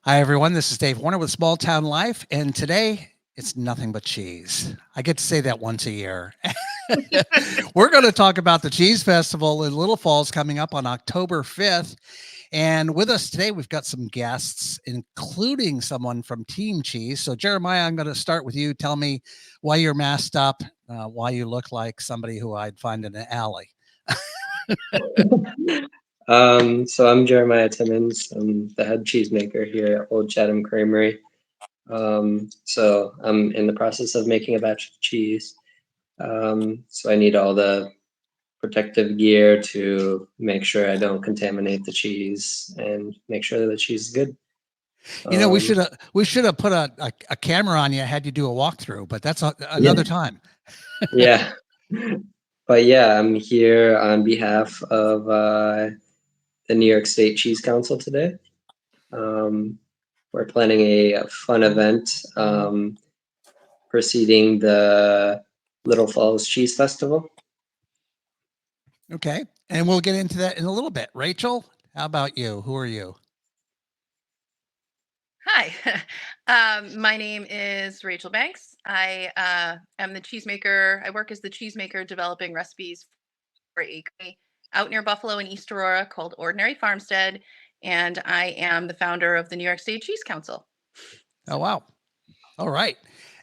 Hi, everyone. This is Dave Warner with Small Town Life, and today it's nothing but cheese. I get to say that once a year. We're going to talk about the Cheese Festival in Little Falls coming up on October 5th. And with us today, we've got some guests, including someone from Team Cheese. So, Jeremiah, I'm going to start with you. Tell me why you're masked up, why you look like somebody who I'd find in an alley. So I'm Jeremiah Timmins. I'm the head cheesemaker here at Old Chatham Creamery. So I'm in the process of making a batch of cheese. So I need all the protective gear to make sure I don't contaminate the cheese and make sure that the cheese is good. You know, Um, we should have put a camera on you, had you do a walkthrough, but that's yeah, another time. yeah. But yeah, I'm here on behalf of the New York State Cheese Council today. Um, we're planning a fun event preceding the Little Falls Cheese Festival. Okay. And we'll get into that in a little bit. Rachel, how about you? Who are you? Hi, my name is Rachel Banks. I am the cheesemaker. I work as the cheesemaker developing recipes for a company out near Buffalo in East Aurora called Ordinary Farmstead. And I am the founder of the New York State Cheese Council. Oh, wow. All right.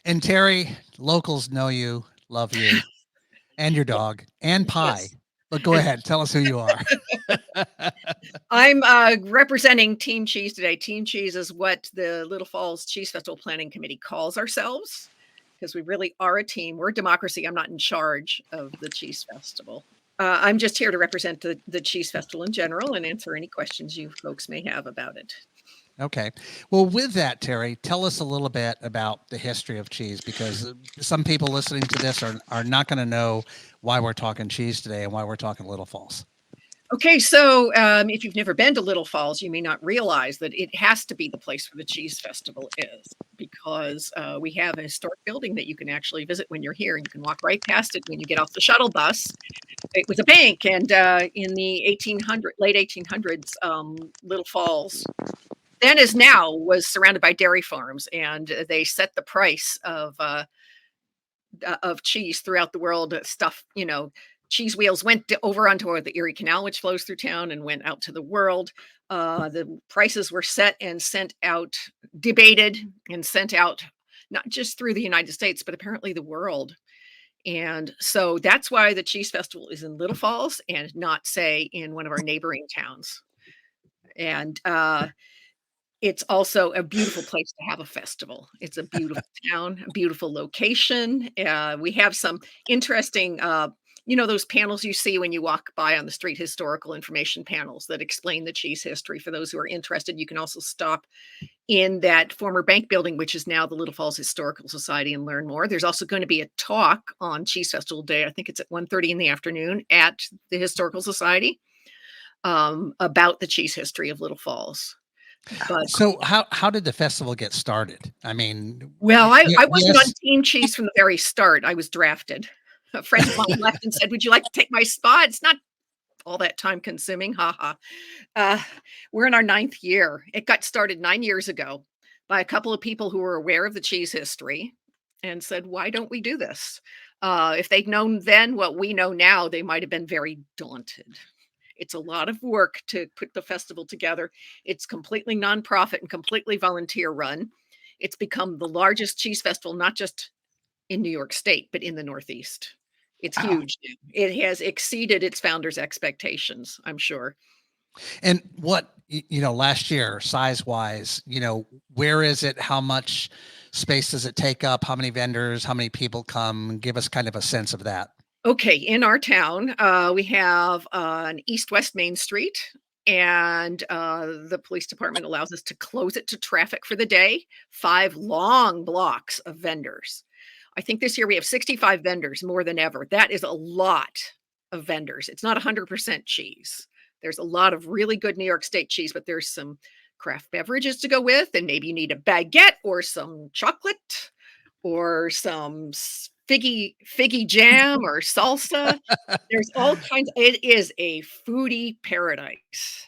And Terry, locals know you, love you, and your dog, and pie. Yes. But go ahead, tell us who you are. I'm representing Team Cheese today. Team Cheese is what the Little Falls Cheese Festival Planning Committee calls ourselves because we really are a team. We're a democracy. I'm not in charge of the Cheese Festival. I'm just here to represent the Cheese Festival in general and answer any questions you folks may have about it. Okay. Well, with that, Terry, tell us a little bit about the history of cheese because some people listening to this are not going to know why we're talking cheese today and why we're talking Little Falls. Okay, so if you've never been to Little Falls, you may not realize that it has to be the place where the Cheese Festival is because we have a historic building that you can actually visit when you're here. You can walk right past it when you get off the shuttle bus. It was a bank, and in the late 1800s, Little Falls, then as now, was surrounded by dairy farms, and they set the price of cheese throughout the world. Stuff, cheese wheels went over onto the Erie Canal, which flows through town, and went out to the world. The prices were set and sent out, debated and sent out, not just through the United States, but apparently the world. And so that's why the Cheese Festival is in Little Falls and not, say, in one of our neighboring towns. And it's also a beautiful place to have a festival. It's a beautiful town, a beautiful location. We have some interesting, those panels you see when you walk by on the street, historical information panels that explain the cheese history. For those who are interested, you can also stop in that former bank building, which is now the Little Falls Historical Society, and learn more. There's also going to be a talk on Cheese Festival Day. I think it's at 1:30 in the afternoon at the Historical Society about the cheese history of Little Falls. But So how did the festival get started? I mean, well, I wasn't on yes. Team Cheese from the very start. I was drafted. A friend of mine left and said, "Would you like to take my spot?" It's not all that time consuming. Ha ha. We're in our 9th year. It got started 9 years ago by a couple of people who were aware of the cheese history and said, "Why don't we do this?" If they'd known then what we know now, they might have been very daunted. It's a lot of work to put the festival together. It's completely nonprofit and completely volunteer run. It's become the largest cheese festival, not just in New York State, but in the Northeast. It's Wow. huge. It has exceeded its founders' expectations, I'm sure. And what, last year, size wise, where is it? How much space does it take up? How many vendors? How many people come? Give us kind of a sense of that. Okay, in our town, we have an east-west Main Street, and the police department allows us to close it to traffic for the day. 5 long blocks of vendors. I think this year we have 65 vendors, more than ever. That is a lot of vendors. It's not 100% cheese. There's a lot of really good New York State cheese, but there's some craft beverages to go with, and maybe you need a baguette or some chocolate or some figgy jam or salsa. There's all kinds. It is a foodie paradise.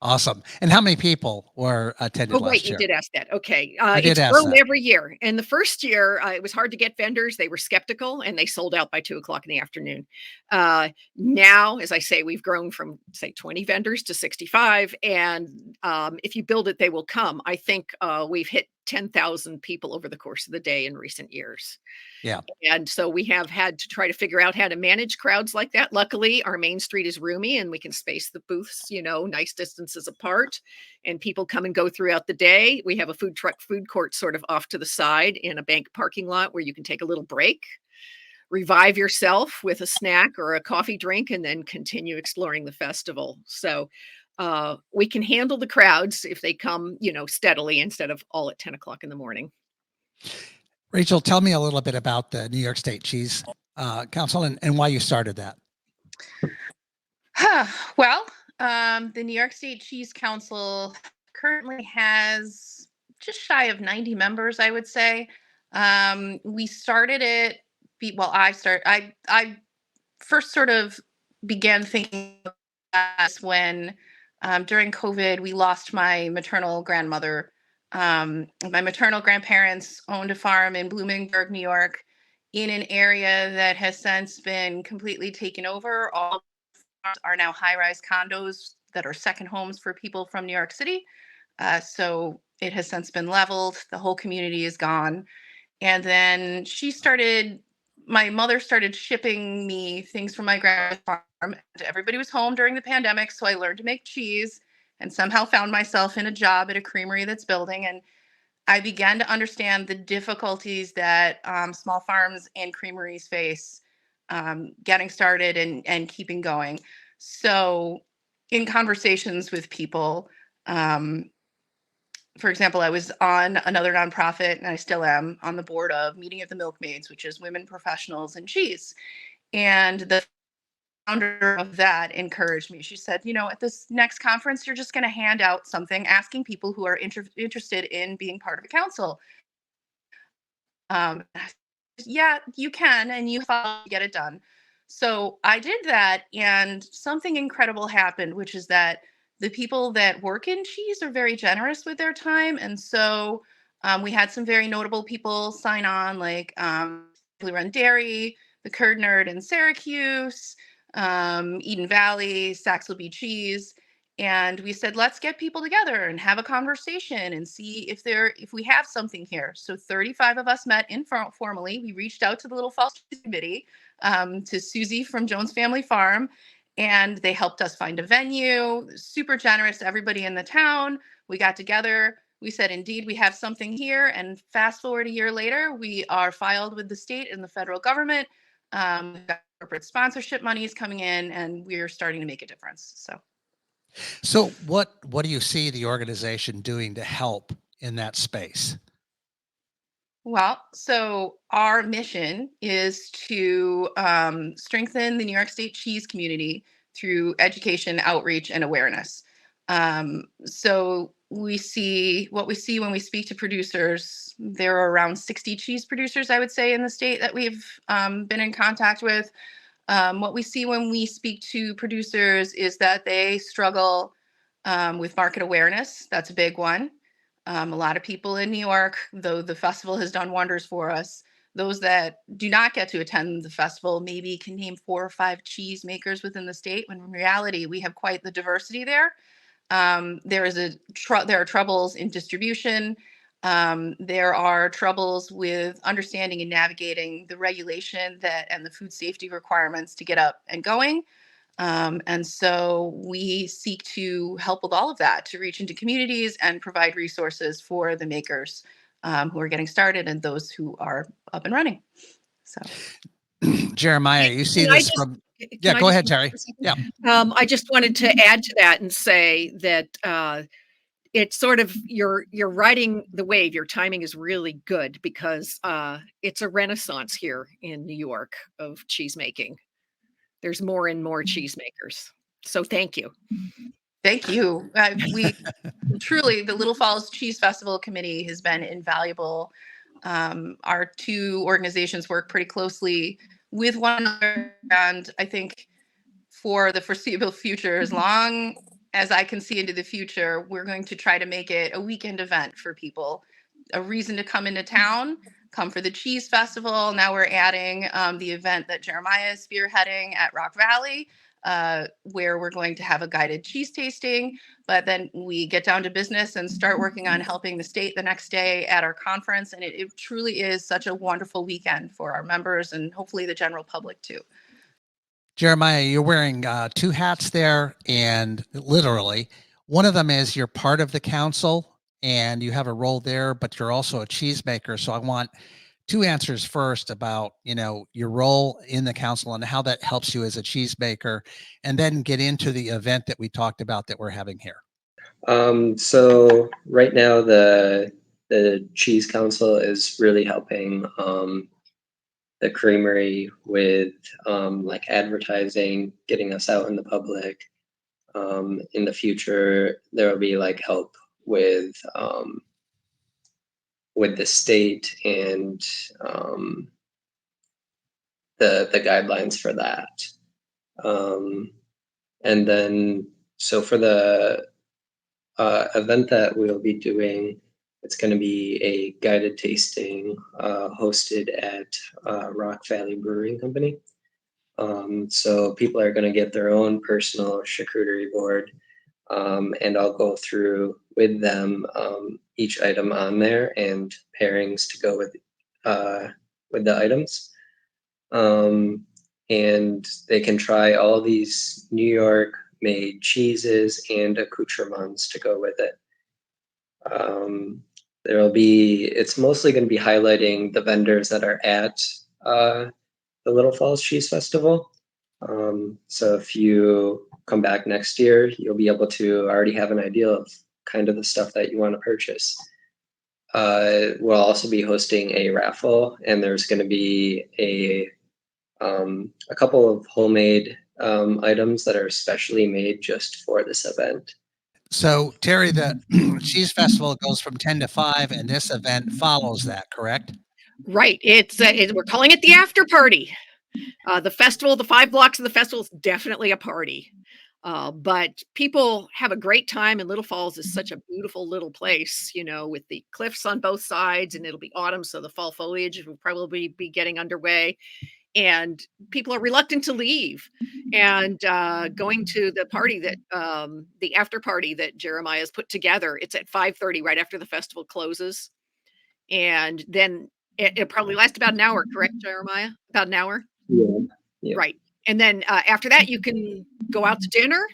Awesome. And how many people were attended Oh, right, last you year? did ask that. Okay, I did it's ask grown that. every year. And the first year, it was hard to get vendors. They were skeptical, and they sold out by 2 o'clock in the afternoon. Now, as I say, we've grown from say 20 vendors to 65, and if you build it, they will come. I think we've hit 10,000 people over the course of the day in recent years. Yeah. And so we have had to try to figure out how to manage crowds like that. Luckily, our main street is roomy and we can space the booths, nice distances apart, and people come and go throughout the day. We have a food truck food court sort of off to the side in a bank parking lot where you can take a little break, revive yourself with a snack or a coffee drink, and then continue exploring the festival. So we can handle the crowds if they come, steadily instead of all at 10 o'clock in the morning. Rachel, tell me a little bit about the New York State Cheese Council and why you started that. Well, the New York State Cheese Council currently has just shy of 90 members, I would say. We started it. I first sort of began thinking about this when during COVID we lost my maternal grandmother. My maternal grandparents owned a farm in Bloomingburg, New York, in an area that has since been completely taken over. All are now high-rise condos that are second homes for people from New York City. So it has since been leveled. The whole community is gone. And then my mother started shipping me things from my grandma's farm. And everybody was home during the pandemic, so I learned to make cheese and somehow found myself in a job at a creamery that's building. And I began to understand the difficulties that small farms and creameries face getting started and keeping going. So, in conversations with people, for example, I was on another nonprofit, and I still am on the board of Meeting of the Milkmaids, which is women professionals in cheese. And the founder of that encouraged me. She said, at this next conference, you're just going to hand out something asking people who are interested in being part of a council. Yeah, you can, and you follow to get it done. So I did that, and something incredible happened, which is that the people that work in cheese are very generous with their time. And so we had some very notable people sign on, like Blue Run Dairy, the Curd Nerd in Syracuse, Eden Valley, Saxel B Cheese. And we said, let's get people together and have a conversation and see if we have something here. So 35 of us met informally. We reached out to the Little Falls Cheese Committee, to Susie from Jones Family Farm, and they helped us find a venue. Super generous, everybody in the town. We got together. We said, indeed, we have something here. And fast forward a year later, we are filed with the state and the federal government. We've got corporate sponsorship monies coming in, and we're starting to make a difference. So what do you see the organization doing to help in that space? Well, so our mission is to strengthen the New York State cheese community through education, outreach, and awareness. So we see when we speak to producers. There are around 60 cheese producers, I would say, in the state that we've been in contact with. What we see when we speak to producers is that they struggle with market awareness. That's a big one. A lot of people in New York, though the festival has done wonders for us, those that do not get to attend the festival maybe can name 4 or 5 cheese makers within the state, when in reality, we have quite the diversity there. There are troubles in distribution. There are troubles with understanding and navigating the regulation and the food safety requirements to get up and going. And so we seek to help with all of that, to reach into communities and provide resources for the makers who are getting started and those who are up and running. So, Jeremiah, you see Can I this just- from. Can Yeah, I go just- ahead, Terry. Yeah. I just wanted to add to that and say that it's sort of you're riding the wave. Your timing is really good because it's a renaissance here in New York of cheese making. There's more and more cheesemakers. So thank you. Thank you. We truly, the Little Falls Cheese Festival Committee has been invaluable. Our 2 organizations work pretty closely with one another, and I think for the foreseeable future, as long as I can see into the future, we're going to try to make it a weekend event for people, a reason to come into town, come for the cheese festival. Now we're adding the event that Jeremiah is spearheading at Rock Valley, where we're going to have a guided cheese tasting. But then we get down to business and start working on helping the state the next day at our conference. And it truly is such a wonderful weekend for our members and hopefully the general public too. Jeremiah, you're wearing 2 hats there, and literally one of them is you're part of the council and you have a role there, but you're also a cheesemaker. So I want 2 answers first about, your role in the council and how that helps you as a cheesemaker, and then get into the event that we talked about that we're having here. So right now the Cheese Council is really helping the creamery with like advertising, getting us out in the public. In the future, there will be like help with the state and the guidelines for that. And then, so for the event that we'll be doing, it's going to be a guided tasting hosted at Rock Valley Brewing Company. So people are going to get their own personal charcuterie board, and I'll go through with them each item on there and pairings to go with the items. And they can try all these New York made cheeses and accoutrements to go with it. It's mostly going to be highlighting the vendors that are at the Little Falls Cheese Festival. So if you come back next year, you'll be able to already have an idea of kind of the stuff that you want to purchase. We'll also be hosting a raffle, and there's going to be a couple of homemade items that are specially made just for this event. So, Teri, the Cheese Festival goes from 10 to 5, and this event follows that, correct? Right. We're calling it the after party. The festival, the 5 blocks of the festival is definitely a party. But people have a great time, and Little Falls is such a beautiful little place, with the cliffs on both sides, and it'll be autumn, so the fall foliage will probably be getting underway. And people are reluctant to leave, and going to the party that the after party that Jeremiah has put together. It's at 5:30 right after the festival closes, and then it'll probably last about an hour. Correct, Jeremiah? About an hour. Yeah. Right. And then after that, you can go out to dinner,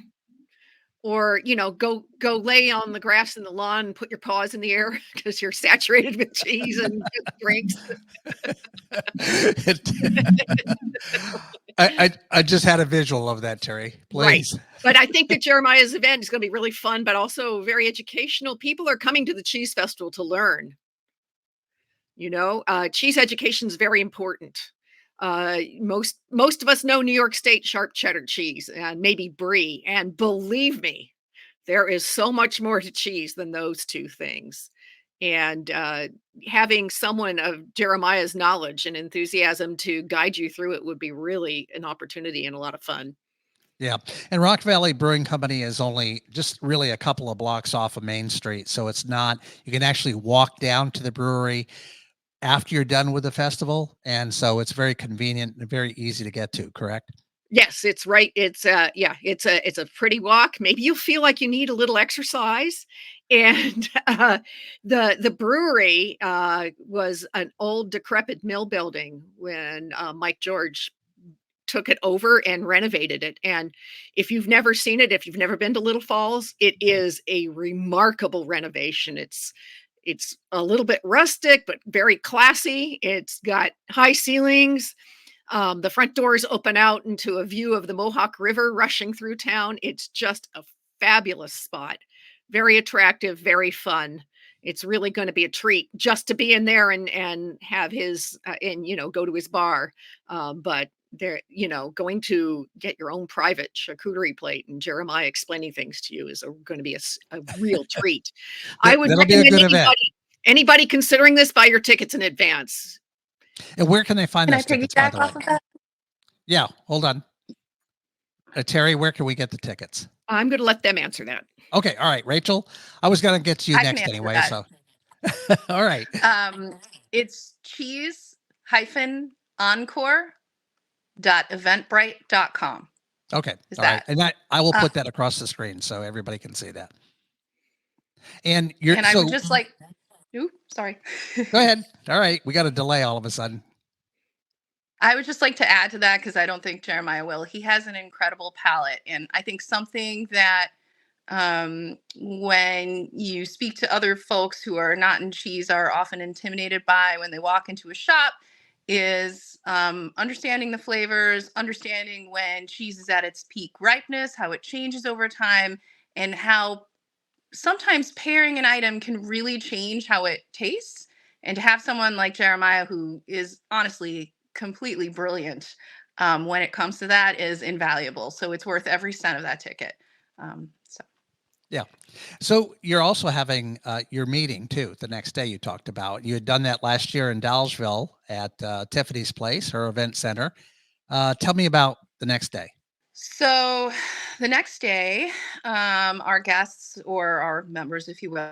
or go lay on the grass in the lawn and put your paws in the air because you're saturated with cheese and drinks. I just had a visual of that, Teri. Please. Right. But I think that Jeremiah's event is going to be really fun, but also very educational. People are coming to the Cheese Festival to learn. Cheese education is very important. Most of us know New York State sharp cheddar cheese and maybe brie. And believe me, there is so much more to cheese than those 2 things. And having someone of Jeremiah's knowledge and enthusiasm to guide you through it would be really an opportunity and a lot of fun. Yeah. And Rock Valley Brewing Company is only just really a couple of blocks off of Main Street. So it's not, you can actually walk down to the brewery after you're done with the festival. And so it's very convenient and very easy to get to, correct? Yes, it's right. It's it's a pretty walk. Maybe you'll feel like you need a little exercise. And the brewery was an old decrepit mill building when Mike George took it over and renovated it. And if you've never seen it, if you've never been to Little Falls, it is a remarkable renovation. It's a little bit rustic, but very classy. It's got high ceilings. The front doors open out into a view of the Mohawk River rushing through town. It's just a fabulous spot. Very attractive, very fun. It's really going to be a treat just to be in there and have his go to his bar. But there, going to get your own private charcuterie plate and Jeremiah explaining things to you is going to be a real treat. I would recommend anybody considering this, buy your tickets in advance. And where can they find those tickets, by the way? Off of that? Yeah, hold on. Teri, where can we get the tickets? I'm going to let them answer that. Okay. All right, Rachel. I was going to get to you I can next answer anyway. that. So, all right. It's cheese-encore.eventbrite.com. Okay. Is All right. that? And I will Uh, put that across the screen so everybody can see that. And you're And I so would just like, ooh, sorry. go ahead. All right. We got a delay all of a sudden. I would just like to add to that because I don't think Jeremiah will. He has an incredible palate. And I think something that when you speak to other folks who are not in cheese are often intimidated by when they walk into a shop is understanding the flavors, understanding when cheese is at its peak ripeness, how it changes over time, and how sometimes pairing an item can really change how it tastes. And to have someone like Jeremiah, who is honestly completely brilliant when it comes to that, is invaluable. So it's worth every cent of that ticket. So. Yeah. So you're also having your meeting too the next day you talked about. You had done that last year in Dolgeville at Tiffany's place, her event center. Tell me about the next day. So the next day, our guests or our members, if you will,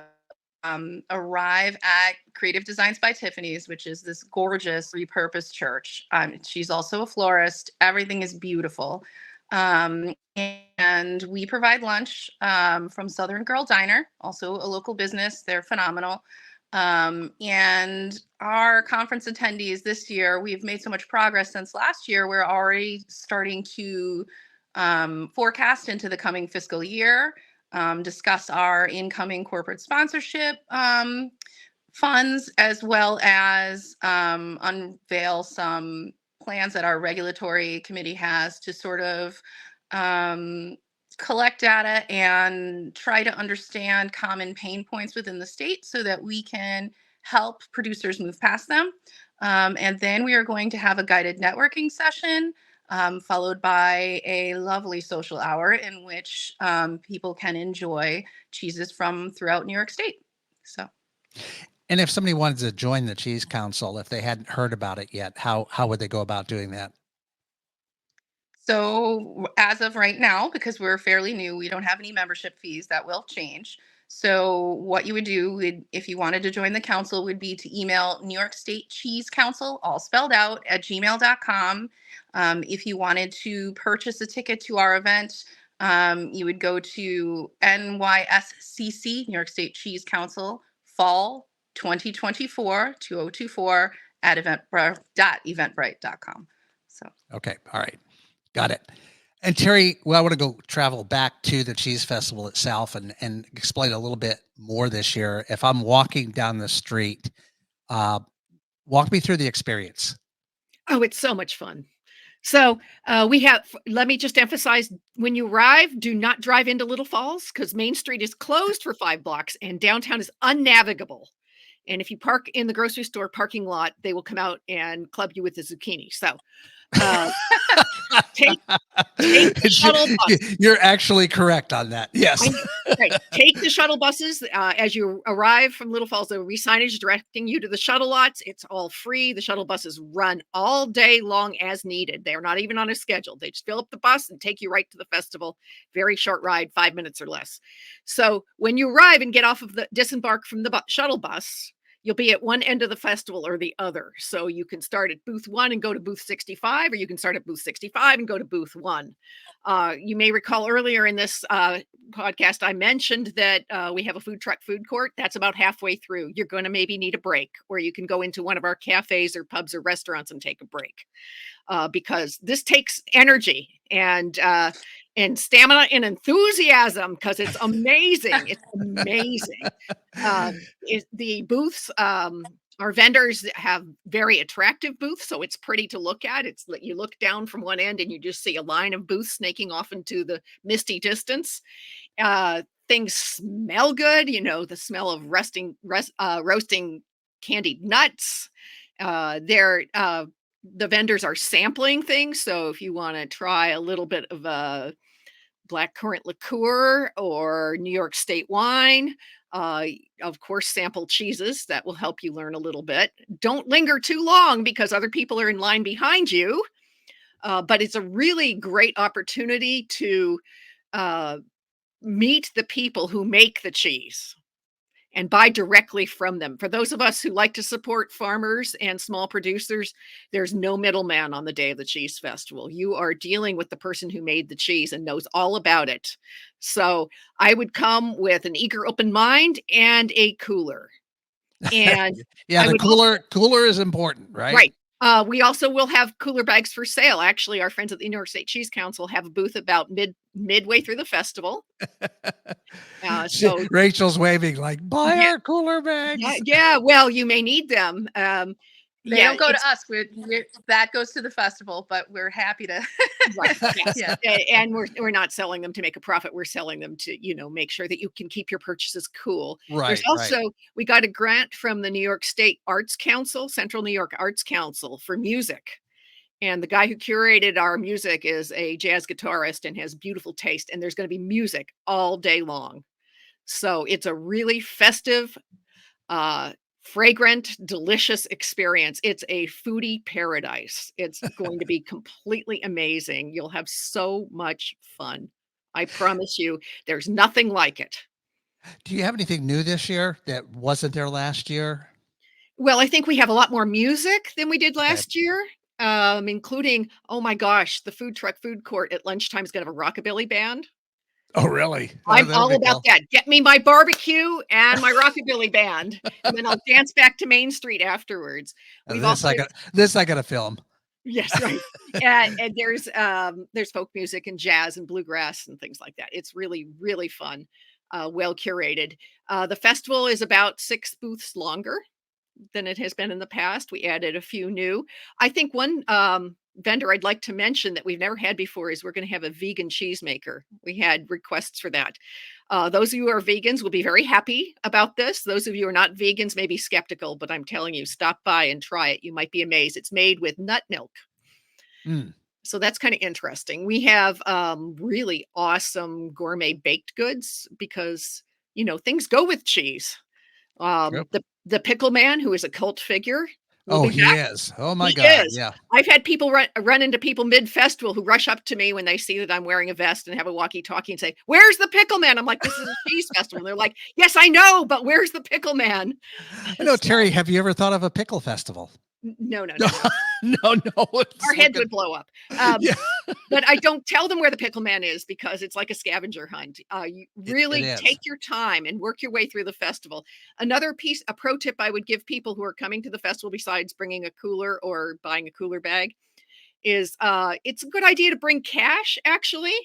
arrive at Creative Designs by Tiffany's, which is this gorgeous repurposed church. She's also a florist. Everything is beautiful. And we provide lunch from Southern Girl Diner, also a local business. They're phenomenal. And our conference attendees this year, we've made so much progress since last year. We're already starting to forecast into the coming fiscal year, discuss our incoming corporate sponsorship funds, as well as unveil some plans that our regulatory committee has to sort of collect data and try to understand common pain points within the state so that we can help producers move past them. And then we are going to have a guided networking session followed by a lovely social hour in which people can enjoy cheeses from throughout New York State. So, And if somebody wanted to join the Cheese Council, if they hadn't heard about it yet, how would they go about doing that? so as of right now, because we're fairly new, we don't have any membership fees. That will change. So what you would do if you wanted to join the council would be to email New York State Cheese Council, all spelled out, at gmail.com. If you wanted to purchase a ticket to our event, you would go to NYSCC, New York State Cheese Council, Fall 2024, 2024 at eventbrite.com. So. Okay. All right. Got it. And Teri, well, I want to go travel back to the Cheese Festival itself and explain a little bit more this year. If I'm walking down the street, walk me through the experience. Oh, it's so much fun. So let me just emphasize, when you arrive, do not drive into Little Falls because Main Street is closed for 5 blocks and downtown is unnavigable. And if you park in the grocery store parking lot, they will come out and club you with a zucchini. So take the shuttle bus. You're actually correct on that. Yes. Right. Take the shuttle buses as you arrive from Little Falls. There will be signage directing you to the shuttle lots. It's all free. The shuttle buses run all day long as needed. They're not even on a schedule. They just fill up the bus and take you right to the festival. Very short ride, 5 minutes or less. So when you arrive and get off of disembark from the shuttle bus, you'll be at one end of the festival or the other. So you can start at booth 1 and go to booth 65, or you can start at booth 65 and go to booth 1. You may recall earlier in this podcast, I mentioned that we have a food truck food court. That's about halfway through. You're going to maybe need a break, or you can go into one of our cafes or pubs or restaurants and take a break. Because this takes energy and stamina and enthusiasm, because it's amazing. It's amazing. The booths, our vendors have very attractive booths, so it's pretty to look at. It's like you look down from one end and you just see a line of booths snaking off into the misty distance. Things smell good, the smell of roasting candied nuts. The vendors are sampling things. So if you want to try a little bit of a blackcurrant liqueur or New York State wine, of course, sample cheeses. That will help you learn a little bit. Don't linger too long because other people are in line behind you. But it's a really great opportunity to meet the people who make the cheese and buy directly from them. For those of us who like to support farmers and small producers, there's no middleman on the day of the cheese festival. You are dealing with the person who made the cheese and knows all about it. So I would come with an eager, open mind and a cooler. And Yeah, I the would also, cooler is important, right? right. We also will have cooler bags for sale. Actually, our friends at the New York State Cheese Council have a booth about midway through the festival. So Rachel's waving like, buy yeah, our cooler yeah, bags. yeah. Well, you may need them. They Yeah, don't go it's to us. That goes to the festival, but we're happy to. right. Yes, Yeah. and we're not selling them to make a profit. We're selling them to make sure that you can keep your purchases cool. There's Right, right. also we got a grant from the New York State Arts Council, Central New York Arts Council for music. And the guy who curated our music is a jazz guitarist and has beautiful taste. And there's going to be music all day long. So it's a really festive, fragrant, delicious experience. It's a foodie paradise. It's going to be completely amazing. You'll have so much fun. I promise you, there's nothing like it. Do you have anything new this year that wasn't there last year? Well, I think we have a lot more music than we did Okay. last year, including, oh my gosh, the food truck food court at lunchtime is going to have a rockabilly band. Oh, really? Oh, I'm that'll all be about cool. that. Get me my barbecue and my rockabilly band, and then I'll dance back to Main Street afterwards. We've also This I gotta film. yes, right. And there's folk music and jazz and bluegrass and things like that. It's really, really fun, well curated. The festival is about 6 booths longer than it has been in the past. We added a few new. I think one vendor I'd like to mention that we've never had before is we're going to have a vegan cheesemaker. We had requests for that. Those of you who are vegans will be very happy about this. Those of you who are not vegans may be skeptical, but I'm telling you, stop by and try it. You might be amazed. It's made with nut milk. Mm. So that's kind of interesting. We have really awesome gourmet baked goods because, things go with cheese. Yep. The pickle man, who is a cult figure, will Oh, be he back. is. Oh my He God. is. Yeah. I've had people run into people mid-festival who rush up to me when they see that I'm wearing a vest and have a walkie-talkie and say, "Where's the pickle man?" I'm like, "This is a cheese festival." And they're like, "Yes, I know, but where's the pickle man?" I know, So, Terry, have you ever thought of a pickle festival? no. No, no, no. Our heads would blow up. Yeah, But I don't tell them where the pickle man is because it's like a scavenger hunt. You it really is. take your time and work your way through the festival. Another a pro tip I would give people who are coming to the festival, besides bringing a cooler or buying a cooler bag, is it's a good idea to bring cash actually.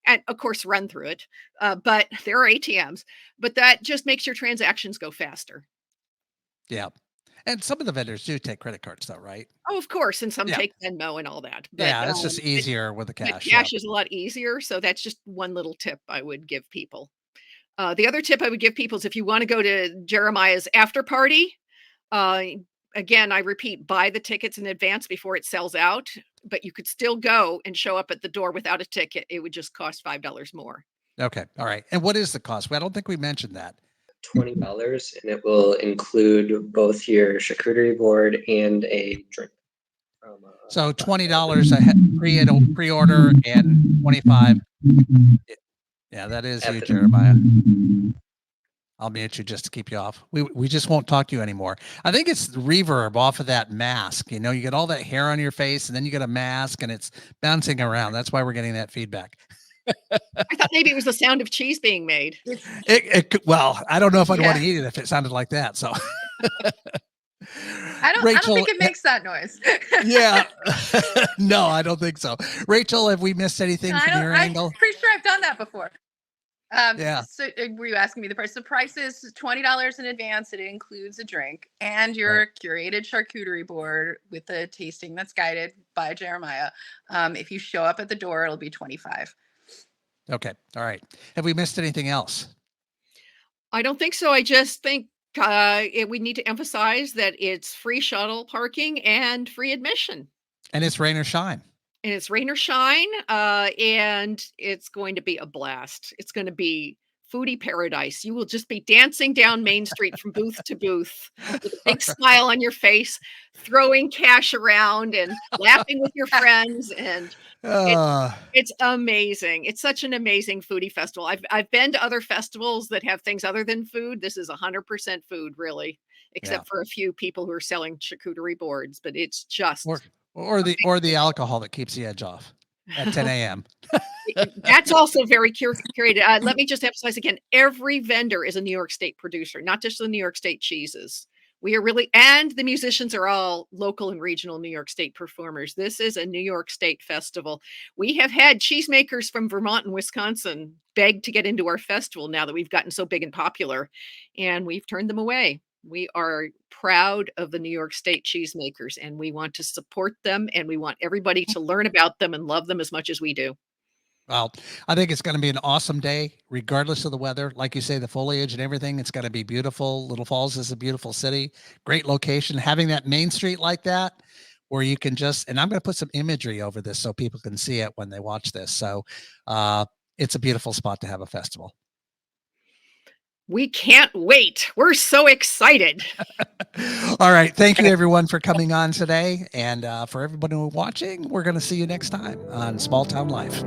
And of course, run through it. But there are ATMs, but that just makes your transactions go faster. Yeah. And some of the vendors do take credit cards though, right? Oh, of course, and some Yeah. take Venmo and all that. But Yeah, it's just easier with the but cash. Yeah. cash is a lot easier, so that's just one little tip I would give people. The other tip I would give people is if you want to go to Jeremiah's after party, uh, again, I repeat, buy the tickets in advance before it sells out, but you could still go and show up at the door without a ticket. It would just cost $5 more. Okay. All right. And what is the cost? Well, I don't think we mentioned that. $20, and it will include both your charcuterie board and a drink. So $20 pre-order and 25. Yeah, that is At you, the- Jeremiah. I'll mute you just to keep you off. We just won't talk to you anymore. I think it's the reverb off of that mask. You get all that hair on your face, and then you get a mask, and it's bouncing around. That's why we're getting that feedback. I thought maybe it was the sound of cheese being made. Well, I don't know if I'd want to Yeah. eat it if it sounded like that. So, I don't Rachel, think it makes that noise. yeah, no, I don't think so. Rachel, have we missed anything from your angle? I'm pretty sure I've done that before. Yeah. So were you asking me the price? The price is $20 in advance. It includes a drink and your curated charcuterie board with a tasting that's guided by Jeremiah. If you show up at the door, it'll be $25. Okay. All right. Have we missed anything else? I don't think so. I just think we need to emphasize that it's free shuttle parking and free admission. And it's rain or shine. And it's rain or shine, and it's going to be a blast. It's going to be foodie paradise. You will just be dancing down Main Street from booth to booth with a big smile on your face, throwing cash around and laughing with your friends. And it's Uh, it's amazing. It's such an amazing foodie festival. I've been to other festivals that have things other than food. This is 100% food, really, yeah. except for a few people who are selling charcuterie boards, but it's Or just the alcohol that keeps the edge off at 10 a.m. that's also very curated. Let me just emphasize again, every vendor is a New York State producer, not just the New York State cheeses. We are really, and the musicians are all local and regional New York State performers. This is a New York State festival. We have had cheesemakers from Vermont and Wisconsin beg to get into our festival now that we've gotten so big and popular, and we've turned them away. We are proud of the New York State cheesemakers, and we want to support them, and we want everybody to learn about them and love them as much as we do. Well, I think it's going to be an awesome day, regardless of the weather. Like you say, the foliage and everything, it's going to be beautiful. Little Falls is a beautiful city, great location. Having that main street like that, where you can just, and I'm going to put some imagery over this so people can see it when they watch this. So it's a beautiful spot to have a festival. We can't wait. We're so excited. All right. Thank you, everyone, for coming on today. And for everybody watching, we're going to see you next time on Small Town Life.